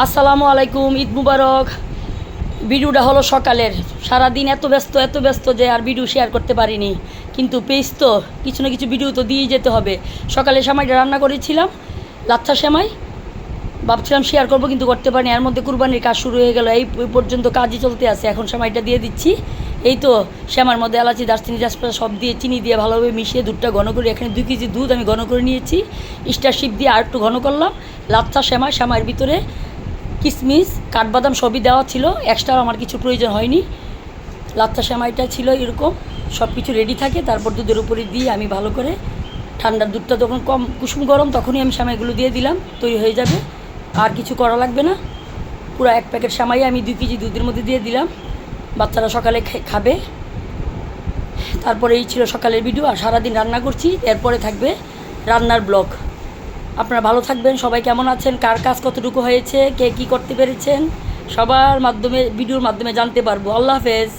আসসালামু আলাইকুম, ঈদ মুবারক। ভিডিওটা হলো সকালের। সারাদিন এত ব্যস্ত যে আর ভিডিও শেয়ার করতে পারিনি, কিন্তু পেজ তো কিছু না কিছু ভিডিও তো দিয়েই যেতে হবে। সকালে সেমাইটা রান্না করেছিলাম, লাচ্ছা সেমাই, ভাবছিলাম শেয়ার করবো কিন্তু করতে পারিনি। এর মধ্যে কুরবানির কাজ শুরু হয়ে গেল, এই পর্যন্ত কাজই চলতে আছে। এখন সেমাইটা দিয়ে দিচ্ছি। এই তো সেমার মধ্যে এলাচি, দারচিনি, তেজপাতা সব দিয়ে চিনি দিয়ে ভালোভাবে মিশিয়ে দুধটা ঘন করে, এখানে 2 কেজি দুধ আমি ঘন করে নিয়েছি। স্টারশিপ দিয়ে আর একটু ঘন করলাম। লাচ্ছা সেমাইয়ের ভিতরে কিশমিশ, কাঠবাদাম সবই দেওয়া ছিল, এক্সট্রা আমার কিছু প্রয়োজন হয়নি। লাচ্ছা সেমাইটা ছিল এরকম, সব কিছু রেডি থাকে। তারপর দুধের উপরে দিয়ে আমি ভালো করে, ঠান্ডার দুধটা যখন কম কুসুম গরম তখনই আমি সেমাইগুলো দিয়ে দিলাম, তৈরি হয়ে যাবে। আর কিছু করা লাগবে না। পুরো 1 প্যাকেট সেমাই আমি 2 কেজি দুধের মধ্যে দিয়ে দিলাম। বাচ্চারা সকালে খাবে। তারপরে এই ছিল সকালের ভিডিও। আর সারাদিন রান্না করছি, এরপরে থাকবে রান্নার ব্লগ। আপনারা ভালো থাকবেন। সবাই কেমন আছেন, কার কাজ কতটুকু হয়েছে, কে কী করতে পেরেছেন, সবার মাধ্যমে ভিডিওর মাধ্যমে জানতে পারবো। আল্লাহ হাফেজ।